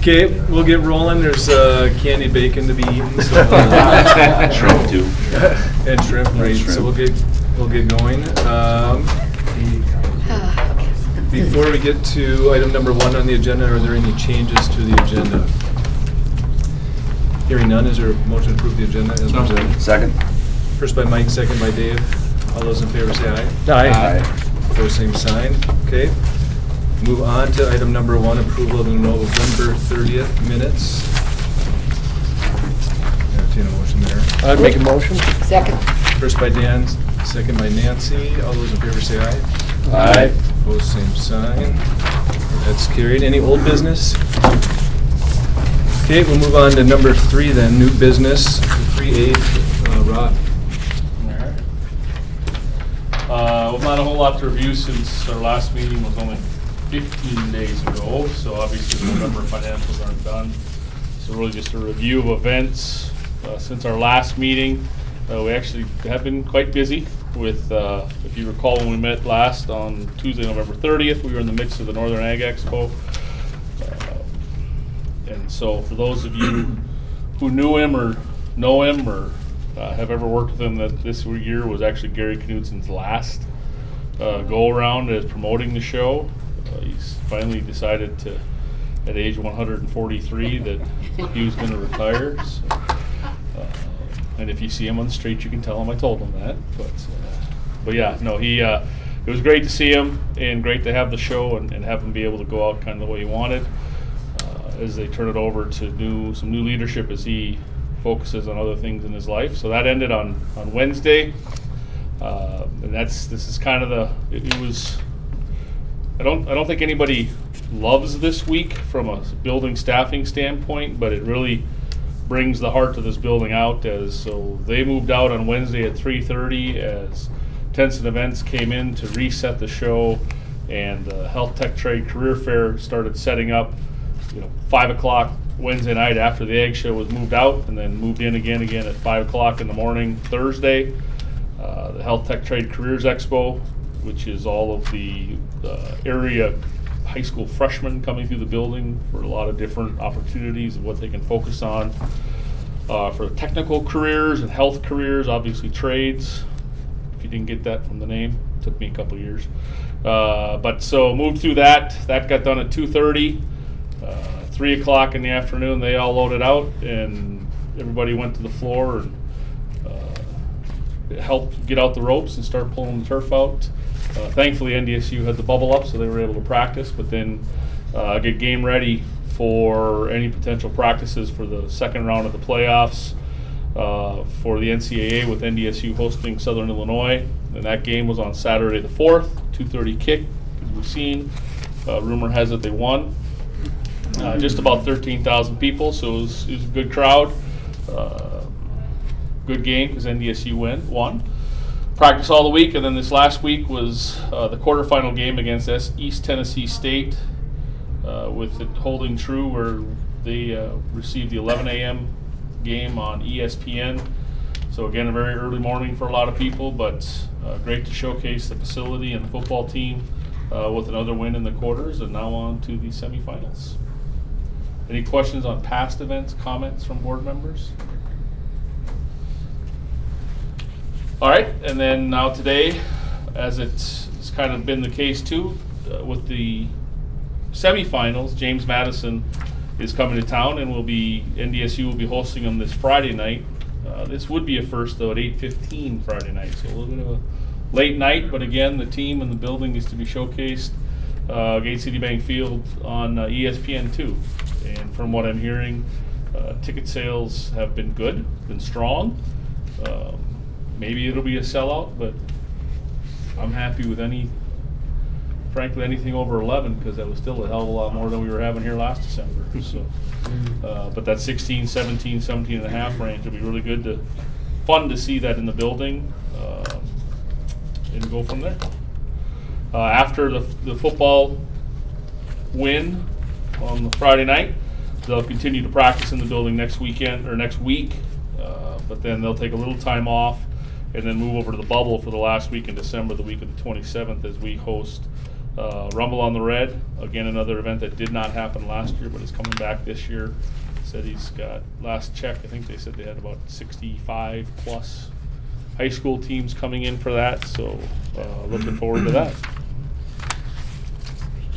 Okay, we'll get rolling. There's candied bacon to be eaten. So, Shrimp too. And shrimp, right? So we'll get going. Before we get to item number 1 on the agenda, are there any changes to the agenda? Hearing none, is there a motion to approve the agenda as presented? Second. First by Mike, second by Dave. All those in favor say aye. Aye. Opposed, same sign. Okay. Move on to item number 1, approval of the November 30th minutes. Entertain a motion there. I'd make a motion. Second. First by Dan, second by Nancy. All those in favor say aye. Aye. Opposed, same sign. That's carried. Any old business? Okay, we'll move on to number 3 then, new business, 3A, Rob. Well, not a whole lot to review since our last meeting was only 15 days ago, so obviously the November financials aren't done. So really just a review of events since our last meeting. We actually have been quite busy with, if you recall when we met last on Tuesday, November 30th, we were in the midst of the Northern Ag Expo. And so for those of you who knew him or know him or have ever worked with him, that this year was actually Gary Knudsen's last go around as promoting the show. He's finally decided to, at age 143, that he was going to retire. So, and if you see him on the street, you can tell him I told him that. But yeah, no, it was great to see him and great to have the show and have him be able to go out kind of the way he wanted as they turn it over to some new leadership as he focuses on other things in his life. So that ended on Wednesday, and this is kind of it was. I don't think anybody loves this week from a building staffing standpoint, but it really brings the heart of this building out. So they moved out on Wednesday at 3:30 as Tents and Events came in to reset the show, and the Health Tech Trade Career Fair started setting up. 5 o'clock Wednesday night after the Ag Show was moved out, and then moved in again at 5 o'clock in the morning Thursday. The Health Tech Trade Careers Expo, which is all of the area high school freshmen coming through the building for a lot of different opportunities of what they can focus on for technical careers and health careers, obviously trades. If you didn't get that from the name, it took me a couple years. But so moved through that. That got done at 2:30. 3 o'clock in the afternoon, they all loaded out, and everybody went to the floor and helped get out the ropes and start pulling the turf out. Thankfully, NDSU had the bubble up, so they were able to practice, but then get game ready for any potential practices for the second round of the playoffs for the NCAA, with NDSU hosting Southern Illinois. And that game was on Saturday the 4th, 2:30 kick, as we've seen. Rumor has it they won. Just about 13,000 people, so it was a good crowd. Good game because NDSU won. Practice all the week, and then this last week was the quarterfinal game against East Tennessee State, with it holding true where they received the 11 a.m. game on ESPN. So again, a very early morning for a lot of people, but great to showcase the facility and the football team with another win in the quarters, and now on to the semifinals. Any questions on past events, comments from board members? All right, and then now today, as it's kind of been the case too, with the semifinals, James Madison is coming to town, and NDSU will be hosting them this Friday night. This would be a first though at 8:15 Friday night, so a little bit of a late night, but again, the team and the building needs to be showcased. Gate City Bank Field on ESPN2, and from what I'm hearing, ticket sales have been good, been strong. Maybe it'll be a sellout, but I'm happy with frankly anything over 11, because that was still a hell of a lot more than we were having here last December. So, but that 16, 17, 17 and a half range will be really good fun to see that in the building, and go from there. After the football win on the Friday night, they'll continue to practice in the building next week, but then they'll take a little time off and then move over to the bubble for the last week in December, the week of the 27th, as we host Rumble on the Red, again, another event that did not happen last year, but is coming back this year. Said he's got, last check, I think they said they had about 65 plus high school teams coming in for that, so looking forward to that.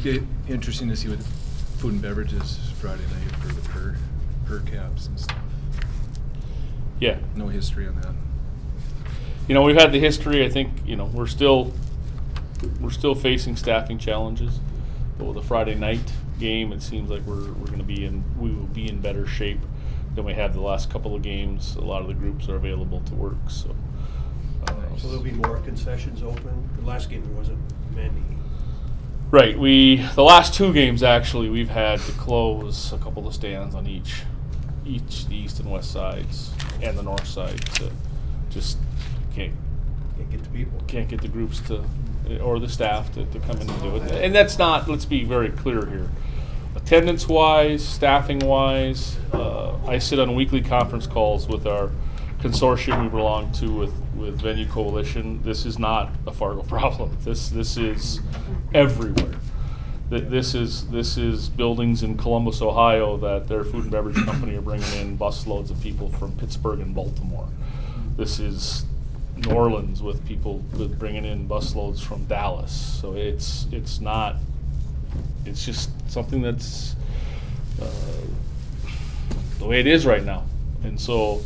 Be interesting to see what food and beverages Friday night for the per caps and stuff. Yeah. No history on that. You know, we've had the history. I think, you know, we're still facing staffing challenges, but with a Friday night game, it seems like we will be in better shape than we have the last couple of games. A lot of the groups are available to work, so. So there'll be more concessions open? The last game there wasn't many. Right. The last two games actually, we've had to close a couple of stands on each the east and west sides and the north side to just can't Get the people. can't get the groups to or the staff to come in and do it. And that's not, let's be very clear here. Attendance wise, staffing wise, I sit on weekly conference calls with our consortium we belong to with Venue Coalition. This is not a Fargo problem. This is everywhere. This is buildings in Columbus, Ohio that their food and beverage company are bringing in busloads of people from Pittsburgh and Baltimore. This is New Orleans with people bringing in busloads from Dallas. So it's just something that's the way it is right now. And so,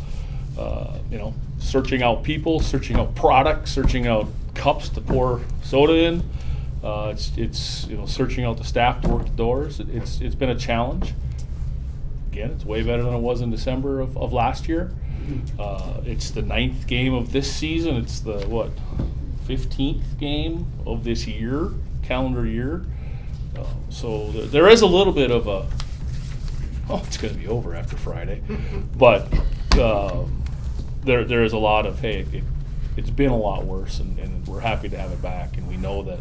you know, searching out people, searching out products, searching out cups to pour soda in. It's you know, searching out the staff to work the doors. It's been a challenge. Again, it's way better than it was in December of last year. It's the 9th game of this season. It's the 15th game of this year, calendar year. So there is a little bit of a, it's going to be over after Friday, but there is a lot of, hey, it's been a lot worse, and we're happy to have it back, and we know that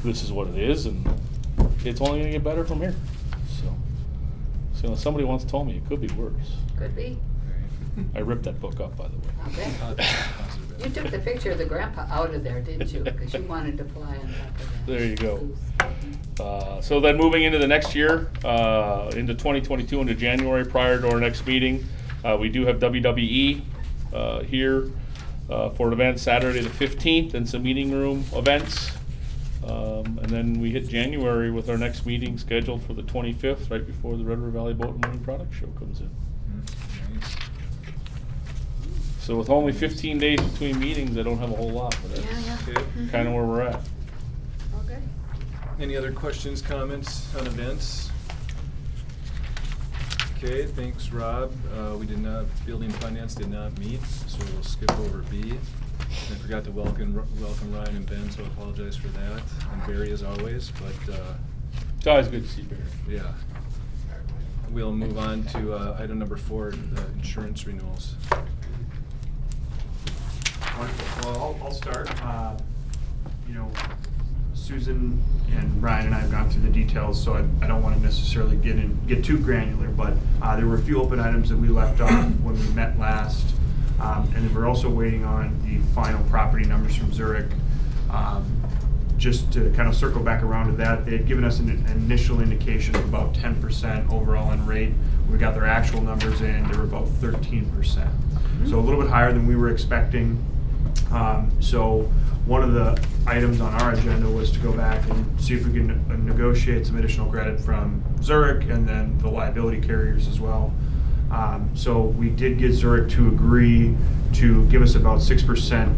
this is what it is, and it's only going to get better from here. So somebody once told me it could be worse. Could be. I ripped that book up, by the way. Okay. You took the picture of the grandpa out of there, didn't you? Because you wanted to fly on top of that. There you go. So then moving into the next year, into 2022, into January, prior to our next meeting, we do have WWE here for an event Saturday the 15th and some meeting room events. And then we hit January with our next meeting scheduled for the 25th, right before the Red River Valley Boat and Marine Products Show comes in. Nice. So with only 15 days between meetings, I don't have a whole lot, but that's Yeah. Okay. kind of where we're at. Okay. Any other questions, comments on events? Okay, thanks, Rob. Building Finance did not meet, so we'll skip over B. I forgot to welcome Ryan and Ben, so I apologize for that. And Barry as always, but It's always good to see Barry. yeah. We'll move on to item number 4, the insurance renewals. Wonderful. Well, I'll start. You know, Susan and Ryan and I have gone through the details, so I don't want to necessarily get too granular, but there were a few open items that we left off when we met last. And then we're also waiting on the final property numbers from Zurich. Just to kind of circle back around to that, they had given us an initial indication of about 10% overall in rate. We got their actual numbers in, they were about 13%. So a little bit higher than we were expecting. So one of the items on our agenda was to go back and see if we can negotiate some additional credit from Zurich and then the liability carriers as well. So we did get Zurich to agree to give us about 6%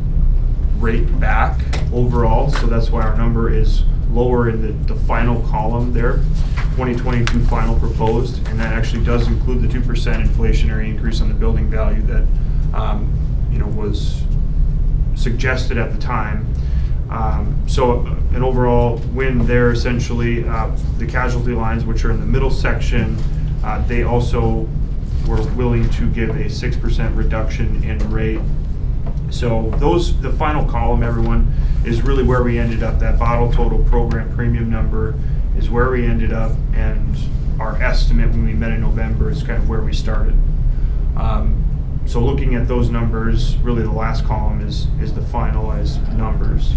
rate back overall. So that's why our number is lower in the final column there, 2022 final proposed, and that actually does include the 2% inflationary increase on the building value that you know, was suggested at the time. So an overall win there. Essentially, the casualty lines, which are in the middle section, they also were willing to give a 6% reduction in rate. So the final column, everyone, is really where we ended up. That bottle total program premium number is where we ended up, and our estimate when we met in November is kind of where we started. So looking at those numbers, really the last column is the finalized numbers.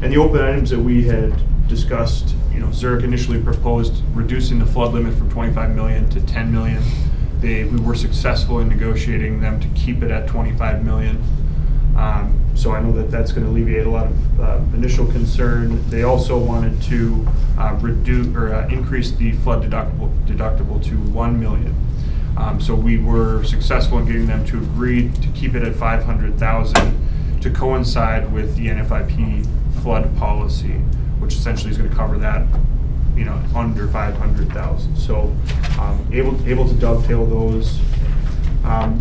And the open items that we had discussed, Zurich initially proposed reducing the flood limit from 25 million to 10 million. We were successful in negotiating them to keep it at 25 million. So I know that that's going to alleviate a lot of initial concern. They also wanted to reduce or increase the flood deductible to 1 million. So we were successful in getting them to agree to keep it at 500,000 to coincide with the NFIP flood policy, which essentially is going to cover that, under 500,000. So able to dovetail those.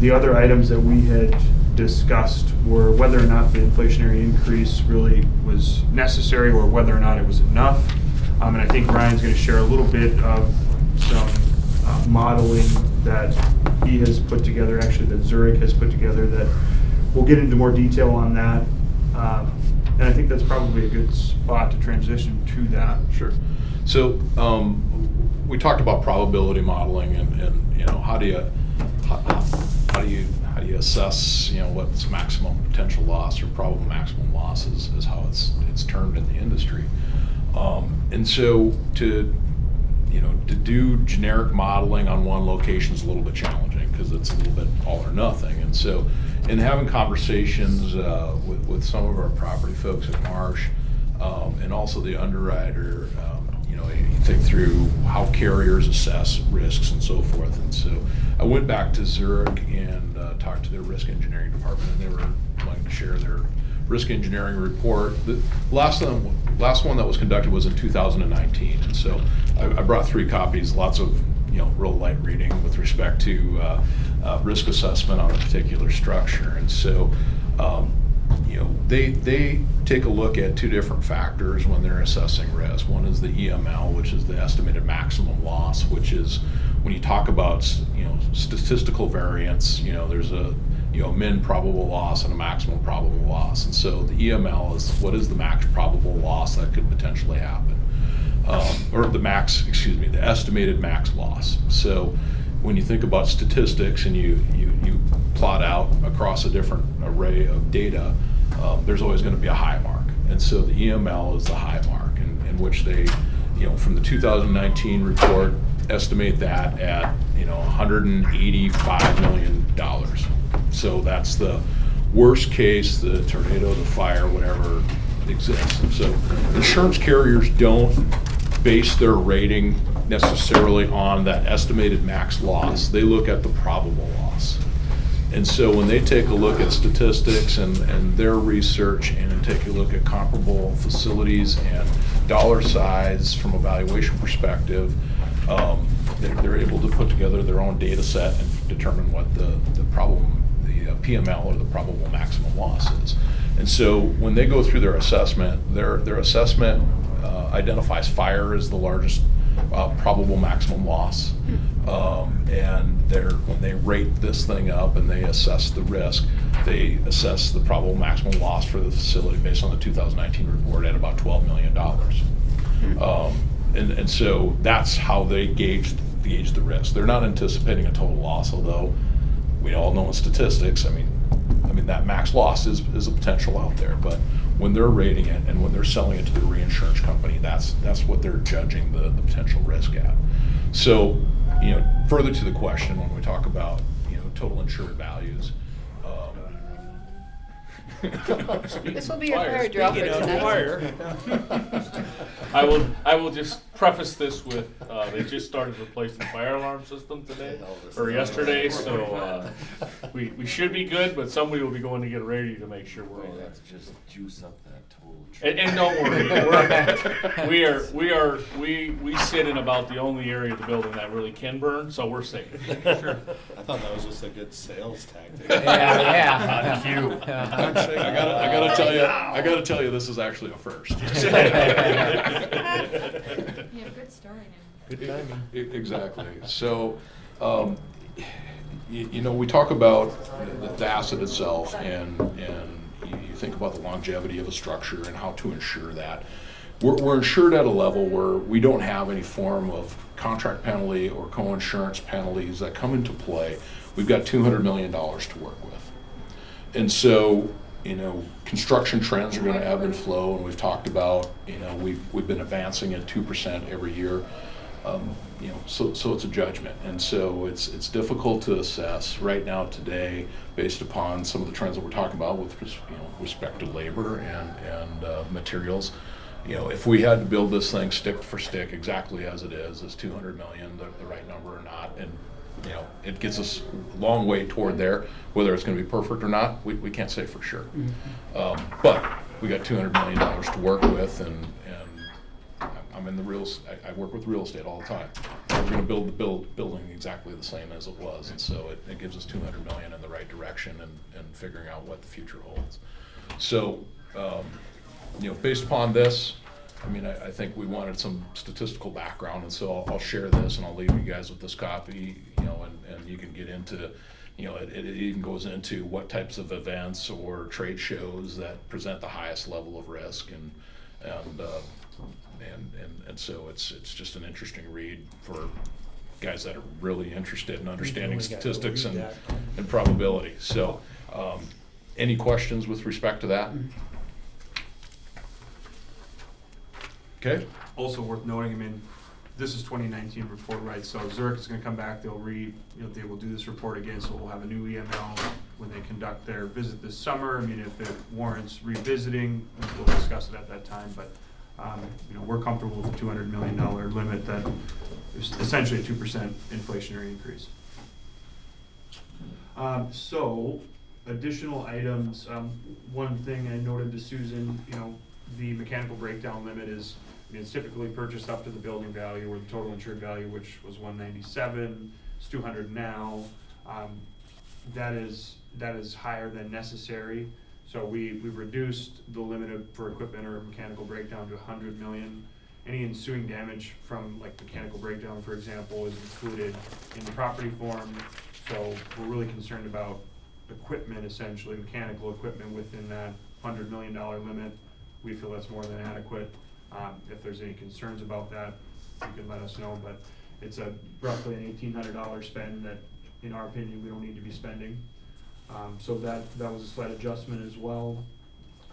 The other items that we had discussed were whether or not the inflationary increase really was necessary or whether or not it was enough. And I think Ryan's going to share a little bit of some modeling that he has put together, actually that Zurich has put together, that we'll get into more detail on that. And I think that's probably a good spot to transition to that. Sure. So we talked about probability modeling and how do you assess what's maximum potential loss or probable maximum loss is how it's termed in the industry. And so to do generic modeling on one location is a little bit challenging because it's a little bit all or nothing. And so in having conversations with some of our property folks at Marsh and also the underwriter, you think through how carriers assess risks and so forth. And so I went back to Zurich and talked to their risk engineering department, and they were willing to share their risk engineering report. The last one that was conducted was in 2019, and so I brought 3 copies, lots of real light reading with respect to risk assessment on a particular structure. And so they take a look at 2 different factors when they're assessing risk. One is the EML, which is the estimated maximum loss, which is when you talk about statistical variance, there's a min probable loss and a maximum probable loss. And so the EML is what is the max probable loss that could potentially happen, or the estimated max loss. So when you think about statistics and you plot out across a different array of data, there's always going to be a high mark. And so the EML is the high mark, in which they, from the 2019 report, estimate that at $185 million. So that's the worst case, the tornado, the fire, whatever exists. And so insurance carriers don't base their rating necessarily on that estimated max loss. They look at the probable loss. And so when they take a look at statistics and their research and take a look at comparable facilities and dollar size from a valuation perspective, they're able to put together their own data set and determine what the PML or the probable maximum loss is. And so when they go through their assessment, their assessment identifies fire as the largest probable maximum loss. And when they rate this thing up and they assess the risk, they assess the probable maximum loss for the facility based on the 2019 report at about $12 million. And so that's how they gauge the risk. They're not anticipating a total loss, although we all know in statistics, I mean that max loss is a potential out there. But when they're rating it and when they're selling it to the reinsurance company, that's what they're judging the potential risk at. So, further to the question, when we talk about total insured values. This will be your fire drill for tonight. I will just preface this with they just started replacing the fire alarm system today or yesterday, so we should be good, but somebody will be going to get ready to make sure we're all right. That's just juice up that total. And don't worry, we sit in about the only area of the building that really can burn, so we're safe. Sure. I thought that was just a good sales tactic. On cue. I gotta tell you, this is actually a first. Yeah, good story. Good timing. Exactly. So, we talk about the asset itself, and you think about the longevity of a structure and how to insure that. We're insured at a level where we don't have any form of contract penalty or co-insurance penalties that come into play. We've got $200 million to work with. And so construction trends are gonna ebb and flow, and we've talked about, we've been advancing at 2% every year. So it's a judgment, and so it's difficult to assess right now today based upon some of the trends that we're talking about with respect to labor and materials. If we had to build this thing stick for stick exactly as it is 200 million the right number or not? And it gets us a long way toward there. Whether it's going to be perfect or not, we can't say for sure. But we got $200 million to work with, and I'm in the I work with real estate all the time. We're going to build the building exactly the same as it was, and so it gives us $200 million in the right direction and figuring out what the future holds. So, based upon this, I think we wanted some statistical background, and so I'll share this, and I'll leave you guys with this copy, and you can get into, it even goes into what types of events or trade shows that present the highest level of risk, and so it's just an interesting read for guys that are really interested in understanding statistics and probability. So, any questions with respect to that? Okay. Also worth noting, this is 2019 report, right? So Zurich is going to come back. They will do this report again. So we'll have a new EML when they conduct their visit this summer. If it warrants revisiting, we'll discuss it at that time. But we're comfortable with the $200 million limit that is essentially a 2% inflationary increase. So additional items. One thing I noted to Susan, the mechanical breakdown limit is, it's typically purchased up to the building value or the total insured value, which was 197. It's 200 now. That is higher than necessary. So we've reduced the limit for equipment or mechanical breakdown to 100 million. Any ensuing damage from mechanical breakdown, for example, is included in the property form. So we're really concerned about equipment, essentially mechanical equipment within that $100 million limit. We feel that's more than adequate. If there's any concerns about that, you can let us know, but it's roughly an $1,800 spend that, in our opinion, we don't need to be spending. So that was a slight adjustment as well.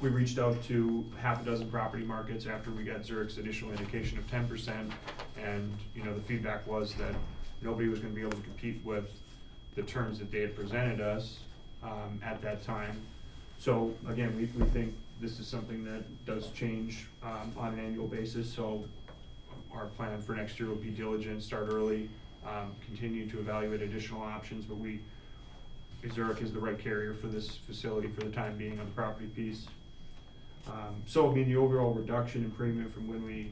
We reached out to half a dozen property markets after we got Zurich's initial indication of 10%, and the feedback was that nobody was going to be able to compete with the terms that they had presented us at that time. So again, we think this is something that does change on an annual basis. So our plan for next year will be diligent, start early, continue to evaluate additional options, but Zurich is the right carrier for this facility for the time being on the property piece. So the overall reduction in premium from when we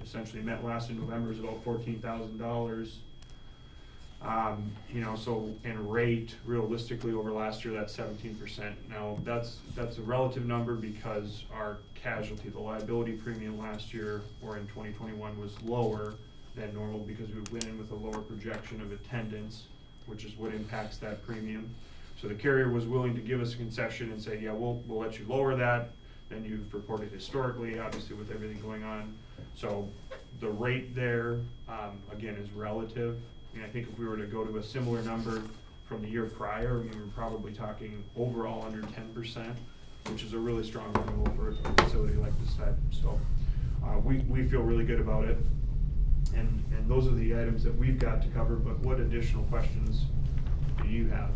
essentially met last in November is about $14,000. So in rate, realistically over last year, that's 17%. Now that's a relative number because our casualty, the liability premium last year or in 2021 was lower than normal because we went in with a lower projection of attendance, which is what impacts that premium. So the carrier was willing to give us a concession and say, yeah, we'll let you lower that than you've reported historically, obviously with everything going on. So the rate there, again, is relative. I think if we were to go to a similar number from the year prior, we're probably talking overall under 10%, which is a really strong renewal for a facility like this type. So we feel really good about it. And those are the items that we've got to cover, but what additional questions do you have?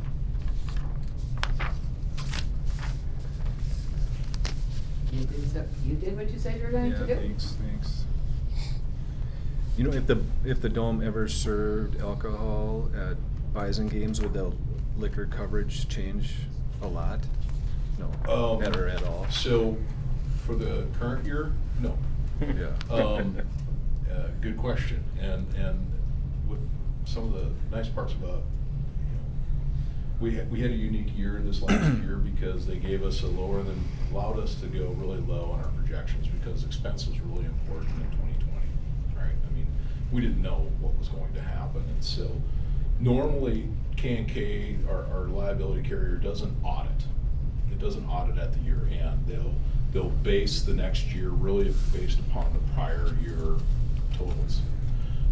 You did what you said you were going to do? Thanks. If the Dome ever served alcohol at Bison games, would the liquor coverage change a lot? No, better at all. So, for the current year, no. Yeah. Good question, and what some of the nice parts about, we had a unique year this last year because they gave us allowed us to go really low on our projections because expense was really important in 2020, right? We didn't know what was going to happen, and so normally K&K, our liability carrier, doesn't audit. It doesn't audit at the year end. They'll base the next year really based upon the prior year totals.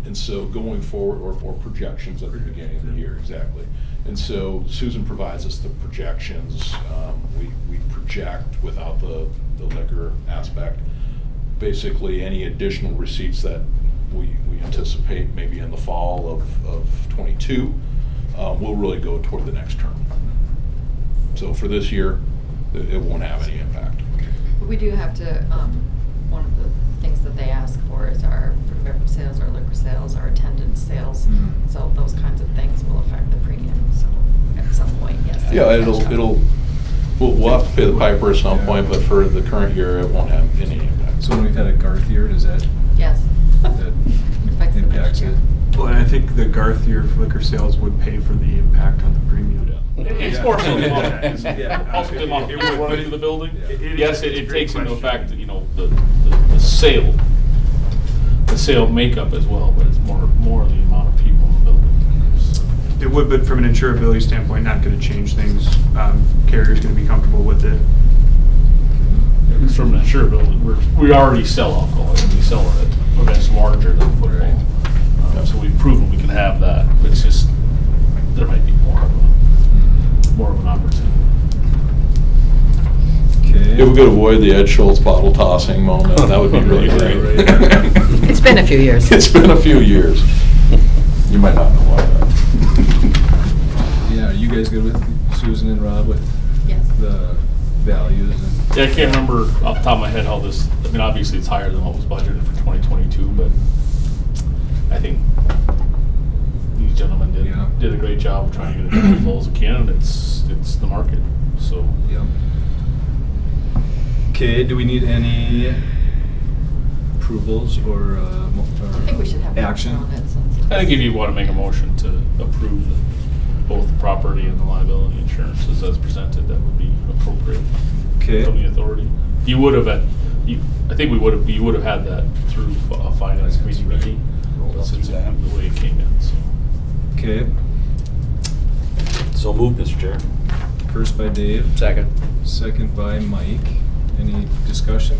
And so going forward, or projections at the beginning of the year, exactly. And so Susan provides us the projections. We project without the liquor aspect. Basically, any additional receipts that we anticipate maybe in the fall of '22 will really go toward the next term. So for this year, it won't have any impact. But we do have to, one of the things that they ask for is our food and beverage sales, our liquor sales, our attendance sales. Mhm. So those kinds of things will affect the premium, so at some point, yes. Yeah, we'll have to pay the piper at some Yeah. point, but for the current year, it won't have any impact. So when we've had a Garth year, does that Yes. that Affects the next impacts year. it? Well, and I think the Garth year liquor sales would pay for the impact on the premium. It's Yeah. more so the amount Yeah. of, also the amount of It people would, running through the building. Yeah. Yes, it's a it great takes into question. effect, the sale makeup as well, but it's more the amount of people in the building. So, It would, but from an insurability standpoint, not gonna change things. Carrier's gonna be comfortable with it. From an insurability, we already sell alcohol, and we sell it at events larger than football. Right. So we've proven we can have that, but it's just, there might be more of an opportunity. Okay. If we could avoid the Ed Schultz bottle tossing moment, that would be really great. Right. It's been a few years. It's been a few years. You might not know why. Yeah, are you guys good with Susan and Rob with Yes. the values and? Yeah, I can't remember off the top of my head how this, I mean, obviously it's higher than what was budgeted for 2022, but I think these gentlemen Yeah. did a great job of trying to get it as low as it can, and it's the market, so. Yep. Okay, do we need any approvals or I think we should have action? action on it since. I think if you want to make a motion to approve both the property and the liability insurances as presented, that would be appropriate Okay. from the authority. You would have you would have had that through a finance committee Right. meeting. Rolled up Since through that. the way it came in, so. Okay, So moved, Mr. Chair. first by Dave, Second. second by Mike. Any discussion?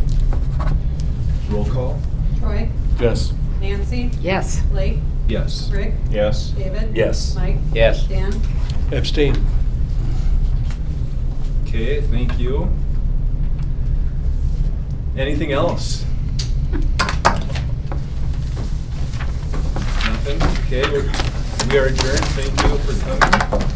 Roll call? Troy, Yes. Nancy, Yes. Blake, Yes. Rick, Yes. David. Yes. Mike. Yes. Dan. Abstain. Okay, thank you. Anything else? Nothing? Okay, we are adjourned. Thank you for coming.